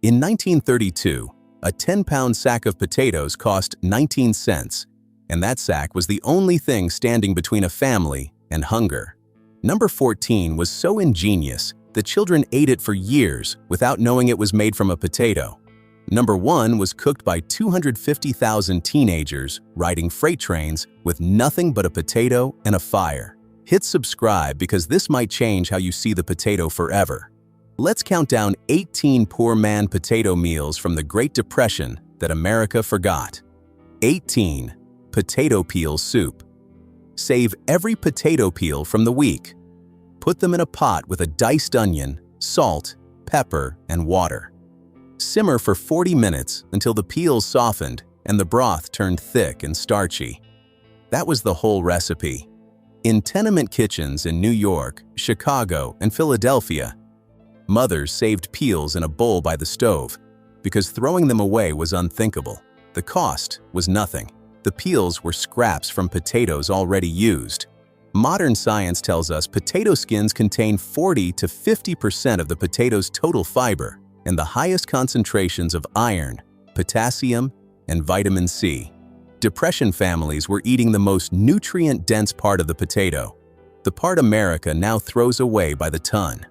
In 1932, a 10-pound sack of potatoes cost 19 cents, and that sack was the only thing standing between a family and hunger. Number 14 was so ingenious that children ate it for years without knowing it was made from a potato. Number 1 was cooked by 250,000 teenagers riding freight trains with nothing but a potato and a fire. Hit subscribe because this might change how you see the potato forever. Let's count down 18 poor man potato meals from the Great Depression that America forgot. 18. Potato peel soup. Save every potato peel from the week. Put them in a pot with a diced onion, salt, pepper, and water. Simmer for 40 minutes until the peels softened and the broth turned thick and starchy. That was the whole recipe. In tenement kitchens in New York, Chicago, and Philadelphia, mothers saved peels in a bowl by the stove because throwing them away was unthinkable. The cost was nothing. The peels were scraps from potatoes already used. Modern science tells us potato skins contain 40 to 50% of the potato's total fiber and the highest concentrations of iron, potassium, and vitamin C. Depression families were eating the most nutrient-dense part of the potato, the part America now throws away by the ton.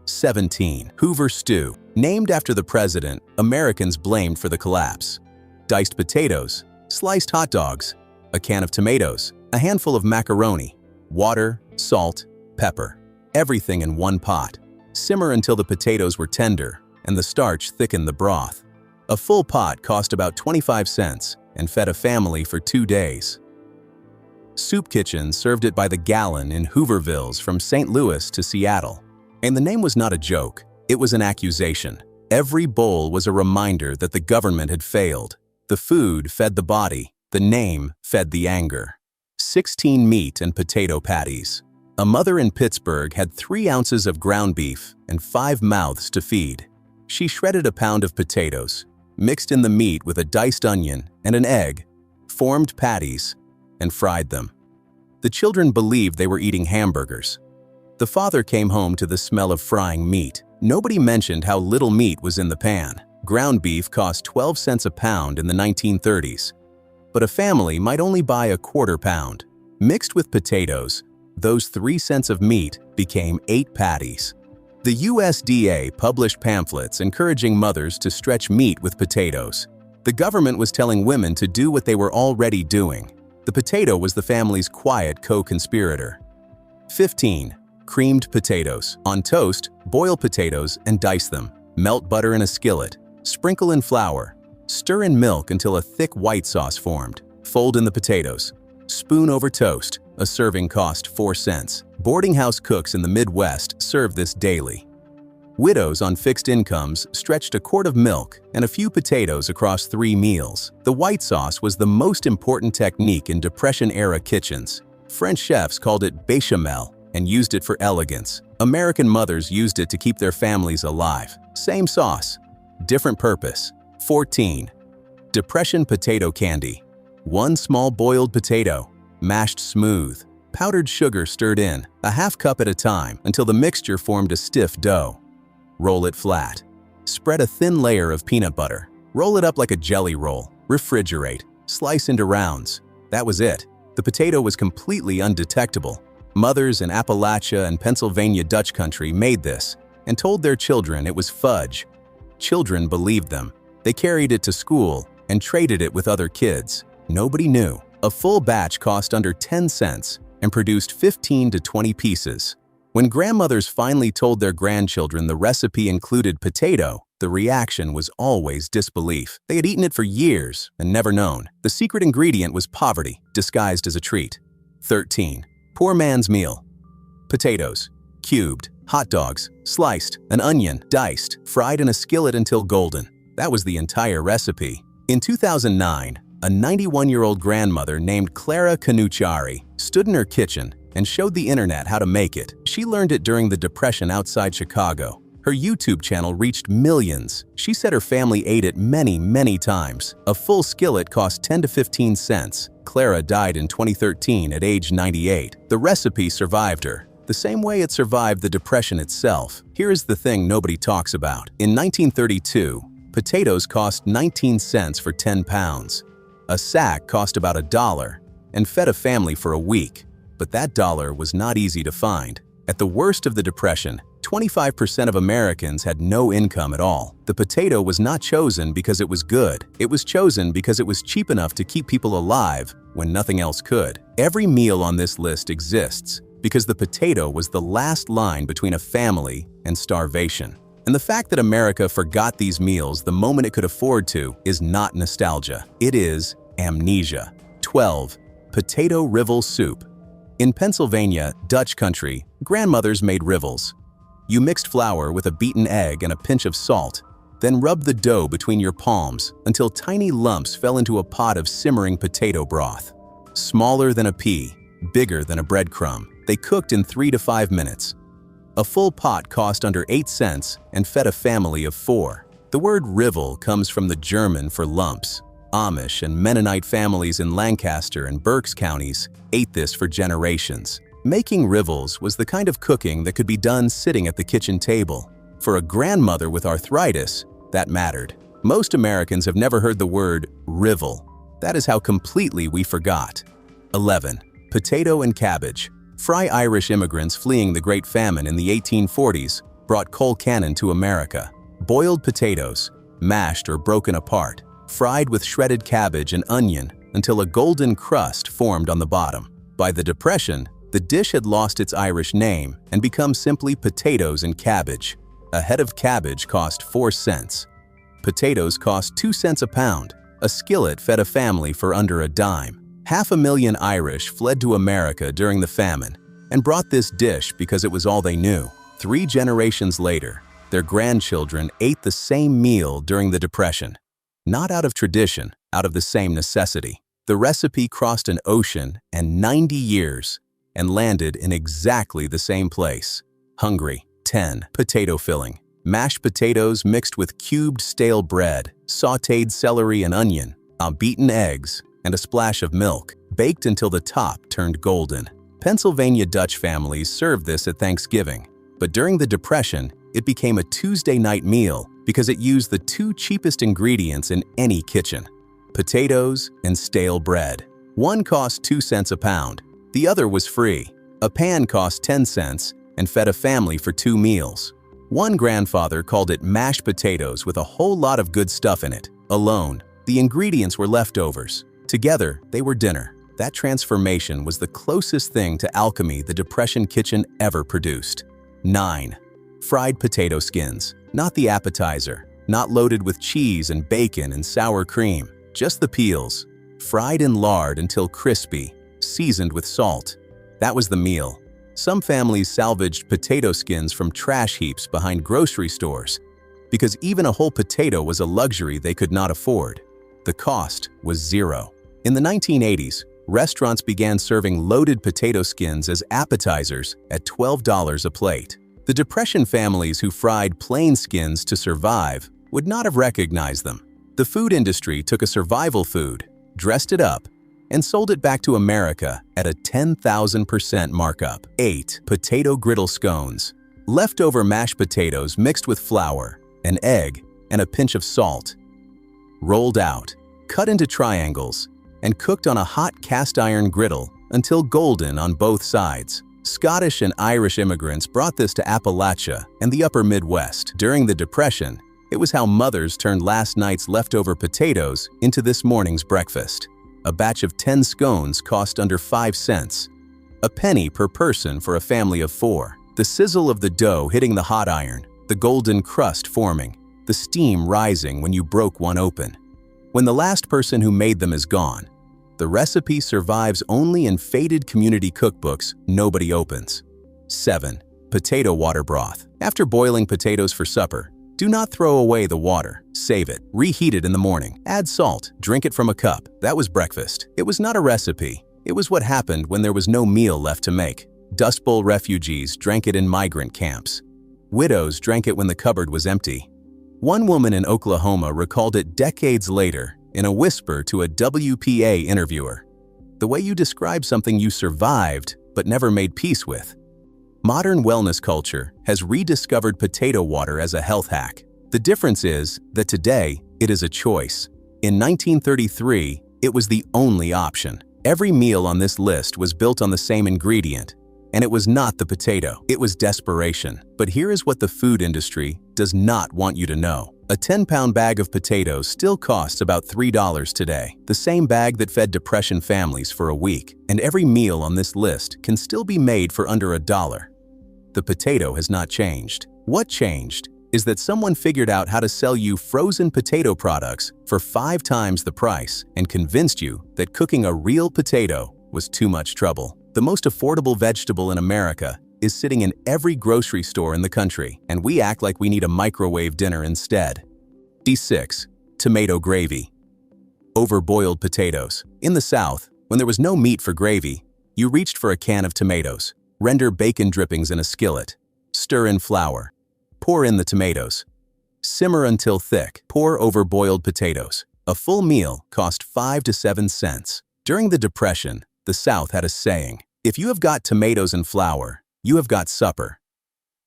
17. Hoover stew. Named after the president, Americans blamed for the collapse. Diced potatoes, sliced hot dogs, a can of tomatoes, a handful of macaroni, water, salt, pepper, everything in one pot. Simmer until the potatoes were tender and the starch thickened the broth. A full pot cost about 25 cents and fed a family for 2 days. Soup kitchens served it by the gallon in Hoovervilles from St. Louis to Seattle. And the name was not a joke, it was an accusation. Every bowl was a reminder that the government had failed. The food fed the body, the name fed the anger. 16 meat and potato patties. A mother in Pittsburgh had 3 ounces of ground beef and 5 mouths to feed. She shredded a pound of potatoes, mixed in the meat with a diced onion and an egg, formed patties, and fried them. The children believed they were eating hamburgers. The father came home to the smell of frying meat. Nobody mentioned how little meat was in the pan. Ground beef cost 12 cents a pound in the 1930s. But a family might only buy a quarter pound. Mixed with potatoes, those 3 cents of meat became 8 patties. The USDA published pamphlets encouraging mothers to stretch meat with potatoes. The government was telling women to do what they were already doing. The potato was the family's quiet co-conspirator. 15. Creamed potatoes. On toast, boil potatoes and dice them. Melt butter in a skillet. Sprinkle in flour. Stir in milk until a thick white sauce formed. Fold in the potatoes. Spoon over toast. A serving cost 4 cents. Boarding house cooks in the Midwest served this daily. Widows on fixed incomes stretched a quart of milk and a few potatoes across 3 meals. The white sauce was the most important technique in Depression-era kitchens. French chefs called it béchamel and used it for elegance. American mothers used it to keep their families alive. Same sauce, different purpose. 14. Depression potato candy. 1 small boiled potato, mashed smooth. Powdered sugar stirred in, a half cup at a time until the mixture formed a stiff dough. Roll it flat. Spread a thin layer of peanut butter. Roll it up like a jelly roll. Refrigerate. Slice into rounds. That was it. The potato was completely undetectable. Mothers in Appalachia and Pennsylvania Dutch country made this and told their children it was fudge. Children believed them. They carried it to school and traded it with other kids. Nobody knew. A full batch cost under 10 cents and produced 15 to 20 pieces. When grandmothers finally told their grandchildren the recipe included potato, the reaction was always disbelief. They had eaten it for years and never known. The secret ingredient was poverty, disguised as a treat. 13. Poor man's meal. Potatoes, cubed. Hot dogs, sliced. An onion, diced. Fried in a skillet until golden. That was the entire recipe. In 2009, a 91-year-old grandmother named Clara Canucciari stood in her kitchen and showed the internet how to make it. She learned it during the Depression outside Chicago. Her YouTube channel reached millions. She said her family ate it many times. A full skillet cost 10 to 15 cents. Clara died in 2013 at age 98. The recipe survived her, the same way it survived the Depression itself. Here is the thing nobody talks about. In 1932, Potatoes cost 19 cents for 10 pounds. A sack cost about $1 and fed a family for a week, but that dollar was not easy to find. At the worst of the Depression, 25% of Americans had no income at all. The potato was not chosen because it was good. It was chosen because it was cheap enough to keep people alive when nothing else could. Every meal on this list exists because the potato was the last line between a family and starvation. And the fact that America forgot these meals the moment it could afford to is not nostalgia. It is amnesia. 12. Potato rivel soup. In Pennsylvania, Dutch country, grandmothers made rivels. You mixed flour with a beaten egg and a pinch of salt, then rubbed the dough between your palms until tiny lumps fell into a pot of simmering potato broth. Smaller than a pea, bigger than a breadcrumb, they cooked in 3 to 5 minutes. A full pot cost under 8 cents and fed a family of 4. The word rivel comes from the German for lumps. Amish and Mennonite families in Lancaster and Berks counties ate this for generations. Making rivels was the kind of cooking that could be done sitting at the kitchen table. For a grandmother with arthritis, that mattered. Most Americans have never heard the word rivel. That is how completely we forgot. 11. Potato and cabbage. Fry Irish immigrants fleeing the Great Famine in the 1840s brought coal cannon to America. Boiled potatoes, mashed or broken apart, fried with shredded cabbage and onion until a golden crust formed on the bottom. By the Depression, the dish had lost its Irish name and become simply potatoes and cabbage. A head of cabbage cost 4 cents. Potatoes cost 2 cents a pound. A skillet fed a family for under a dime. 500,000 Irish fled to America during the famine and brought this dish because it was all they knew. 3 generations later, their grandchildren ate the same meal during the Depression. Not out of tradition, out of the same necessity. The recipe crossed an ocean and 90 years and landed in exactly the same place. Hungry. 10. Potato filling. Mashed potatoes mixed with cubed stale bread, sautéed celery and onion, beaten eggs, and a splash of milk, baked until the top turned golden. Pennsylvania Dutch families served this at Thanksgiving, but during the Depression, it became a Tuesday night meal because it used the 2 cheapest ingredients in any kitchen: potatoes and stale bread. One cost 2 cents a pound, the other was free. A pan cost 10 cents and fed a family for 2 meals. One grandfather called it mashed potatoes with a whole lot of good stuff in it. Alone, the ingredients were leftovers. Together, they were dinner. That transformation was the closest thing to alchemy the Depression kitchen ever produced. 9. Fried potato skins. Not the appetizer, not loaded with cheese and bacon and sour cream, just the peels. Fried in lard until crispy, seasoned with salt. That was the meal. Some families salvaged potato skins from trash heaps behind grocery stores because even a whole potato was a luxury they could not afford. The cost was zero. In the 1980s, restaurants began serving loaded potato skins as appetizers at $12 a plate. The Depression families who fried plain skins to survive would not have recognized them. The food industry took a survival food, dressed it up, and sold it back to America at a 10,000% markup. 8. Potato griddle scones. Leftover mashed potatoes mixed with flour, an egg, and a pinch of salt. Rolled out, cut into triangles, and cooked on a hot cast iron griddle until golden on both sides. Scottish and Irish immigrants brought this to Appalachia and the upper Midwest. During the Depression, it was how mothers turned last night's leftover potatoes into this morning's breakfast. A batch of 10 scones cost under 5 cents, a penny per person for a family of 4. The sizzle of the dough hitting the hot iron, the golden crust forming, the steam rising when you broke one open. When the last person who made them is gone, the recipe survives only in faded community cookbooks nobody opens. 7. Potato water broth. After boiling potatoes for supper, do not throw away the water. Save it. Reheat it in the morning. Add salt. Drink it from a cup. That was breakfast. It was not a recipe. It was what happened when there was no meal left to make. Dust Bowl refugees drank it in migrant camps. Widows drank it when the cupboard was empty. One woman in Oklahoma recalled it decades later in a whisper to a WPA interviewer. The way you describe something you survived but never made peace with. Modern wellness culture has rediscovered potato water as a health hack. The difference is that today, it is a choice. In 1933, it was the only option. Every meal on this list was built on the same ingredient, and it was not the potato. It was desperation. But here is what the food industry does not want you to know. A 10-pound bag of potatoes still costs about $3 today, the same bag that fed Depression families for a week. And every meal on this list can still be made for under $1. The potato has not changed. What changed is that someone figured out how to sell you frozen potato products for 5 times the price and convinced you that cooking a real potato was too much trouble. The most affordable vegetable in America is sitting in every grocery store in the country, and we act like we need a microwave dinner instead. D6. Tomato gravy. Overboiled potatoes. In the South, when there was no meat for gravy, you reached for a can of tomatoes. Render bacon drippings in a skillet. Stir in flour. Pour in the tomatoes. Simmer until thick. Pour over boiled potatoes. A full meal cost 5 to 7 cents. During the Depression, the South had a saying, "If you have got tomatoes and flour, you have got supper."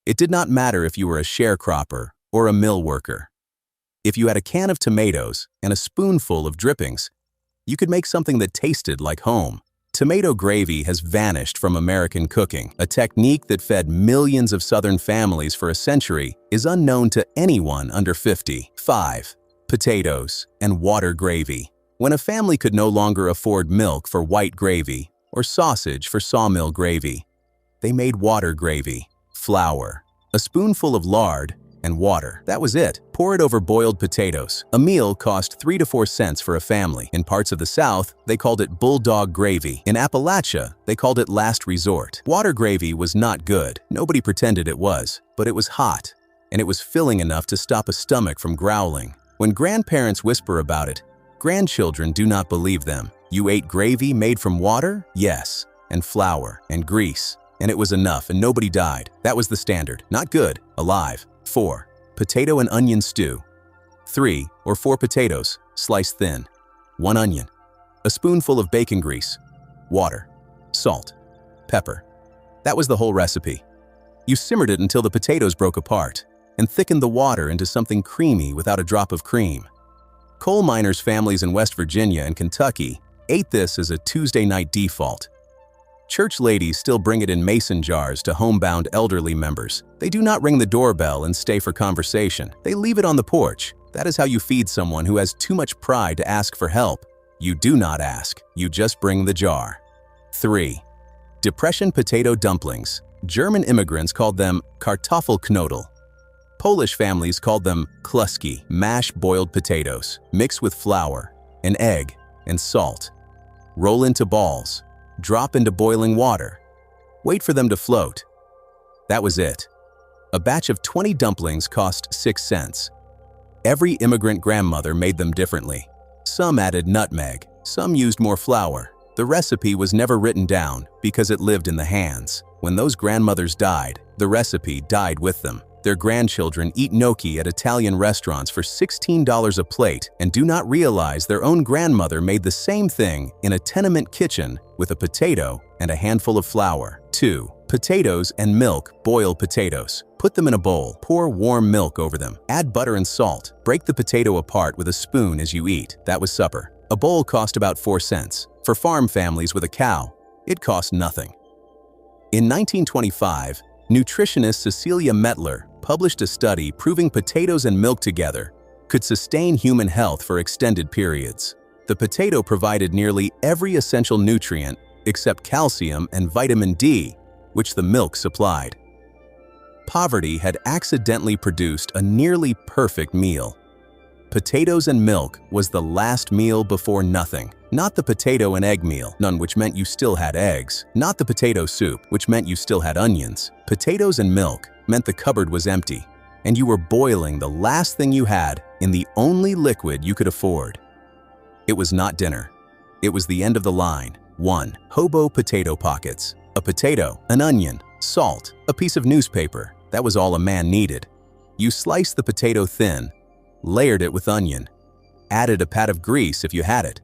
It did not matter if you were a sharecropper or a mill worker. If you had a can of tomatoes and a spoonful of drippings, you could make something that tasted like home. Tomato gravy has vanished from American cooking. A technique that fed millions of Southern families for a century is unknown to anyone under 50. 5. Potatoes and water gravy. When a family could no longer afford milk for white gravy or sausage for sawmill gravy, they made water gravy. Flour, a spoonful of lard, and water. That was it. Pour it over boiled potatoes. A meal cost 3 to 4 cents for a family. In parts of the South, they called it bulldog gravy. In Appalachia, they called it last resort. Water gravy was not good. Nobody pretended it was, but it was hot, and it was filling enough to stop a stomach from growling. When grandparents whisper about it, grandchildren do not believe them. You ate gravy made from water? Yes, and flour and grease. And it was enough, and nobody died. That was the standard. Not good, alive. 4. Potato and onion stew. 3 or 4 potatoes, sliced thin. 1 onion. A spoonful of bacon grease. Water. Salt. Pepper. That was the whole recipe. You simmered it until the potatoes broke apart and thickened the water into something creamy without a drop of cream. Coal miners' families in West Virginia and Kentucky ate this as a Tuesday night default. Church ladies still bring it in mason jars to homebound elderly members. They do not ring the doorbell and stay for conversation. They leave it on the porch. That is how you feed someone who has too much pride to ask for help. You do not ask. You just bring the jar. 3. Depression potato dumplings. German immigrants called them Kartoffelknödel. Polish families called them kluski, mashed boiled potatoes. Mix with flour, an egg, and salt. Roll into balls. Drop into boiling water. Wait for them to float. That was it. A batch of 20 dumplings cost 6 cents. Every immigrant grandmother made them differently. Some added nutmeg, some used more flour. The recipe was never written down because it lived in the hands. When those grandmothers died, the recipe died with them. Their grandchildren eat gnocchi at Italian restaurants for $16 a plate and do not realize their own grandmother made the same thing in a tenement kitchen with a potato and a handful of flour. 2. Potatoes and milk. Boil potatoes. Put them in a bowl. Pour warm milk over them. Add butter and salt. Break the potato apart with a spoon as you eat. That was supper. A bowl cost about 4 cents. For farm families with a cow, it cost nothing. In 1925, nutritionist Cecilia Mettler published a study proving potatoes and milk together could sustain human health for extended periods. The potato provided nearly every essential nutrient except calcium and vitamin D, which the milk supplied. Poverty had accidentally produced a nearly perfect meal. Potatoes and milk was the last meal before nothing. Not the potato and egg meal, none, which meant you still had eggs. Not the potato soup, which meant you still had onions. Potatoes and milk meant the cupboard was empty, and you were boiling the last thing you had in the only liquid you could afford. It was not dinner. It was the end of the line. 1. Hobo potato pockets. A potato, an onion, salt, a piece of newspaper. That was all a man needed. You sliced the potato thin, layered it with onion, added a pat of grease if you had it,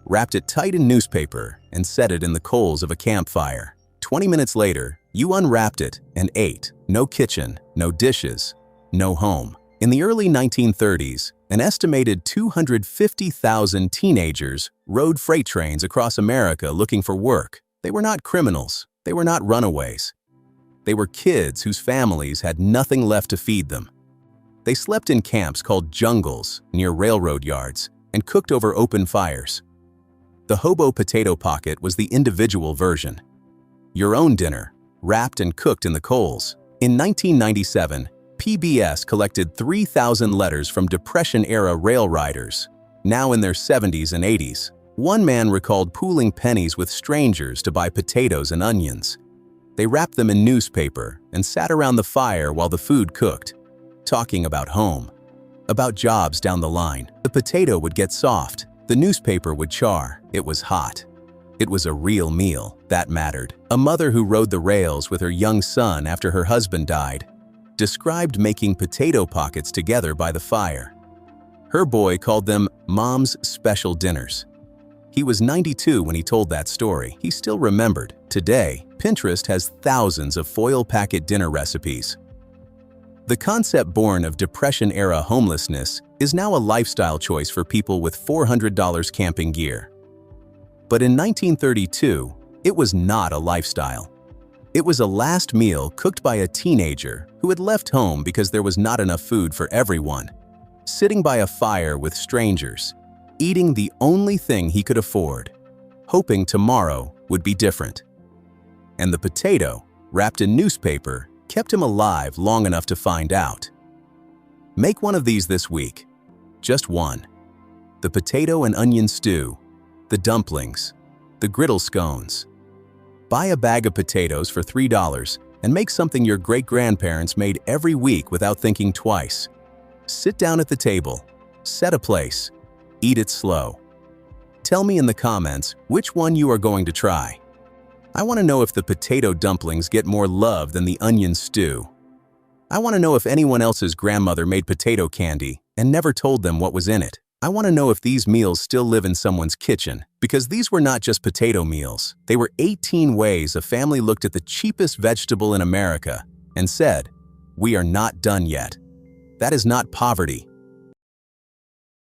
wrapped it tight in newspaper, and set it in the coals of a campfire. 20 minutes later, you unwrapped it and ate. No kitchen, no dishes, no home. In the early 1930s, an estimated 250,000 teenagers rode freight trains across America looking for work. They were not criminals. They were not runaways. They were kids whose families had nothing left to feed them. They slept in camps called jungles near railroad yards and cooked over open fires. The Hobo potato pocket was the individual version. Your own dinner, wrapped and cooked in the coals. In 1997, PBS collected 3,000 letters from Depression-era rail riders, now in their 70s and 80s. One man recalled pooling pennies with strangers to buy potatoes and onions. They wrapped them in newspaper and sat around the fire while the food cooked, talking about home, about jobs down the line. The potato would get soft, the newspaper would char. It was hot. It was a real meal, that mattered. A mother who rode the rails with her young son after her husband died described making potato pockets together by the fire. Her boy called them Mom's special dinners. He was 92 when he told that story. He still remembered. Today, Pinterest has thousands of foil packet dinner recipes. The concept born of Depression-era homelessness is now a lifestyle choice for people with $400 camping gear. But in 1932, it was not a lifestyle. It was a last meal cooked by a teenager who had left home because there was not enough food for everyone, sitting by a fire with strangers, eating the only thing he could afford, hoping tomorrow would be different. And the potato, wrapped in newspaper, kept him alive long enough to find out. Make one of these this week. Just one. The potato and onion stew, the dumplings, the griddle scones. Buy a bag of potatoes for $3 and make something your great-grandparents made every week without thinking twice. Sit down at the table, set a place, eat it slow. Tell me in the comments which one you are going to try. I want to know if the potato dumplings get more love than the onion stew. I want to know if anyone else's grandmother made potato candy and never told them what was in it. I want to know if these meals still live in someone's kitchen, because these were not just potato meals. They were 18 ways a family looked at the cheapest vegetable in America and said, "We are not done yet." That is not poverty.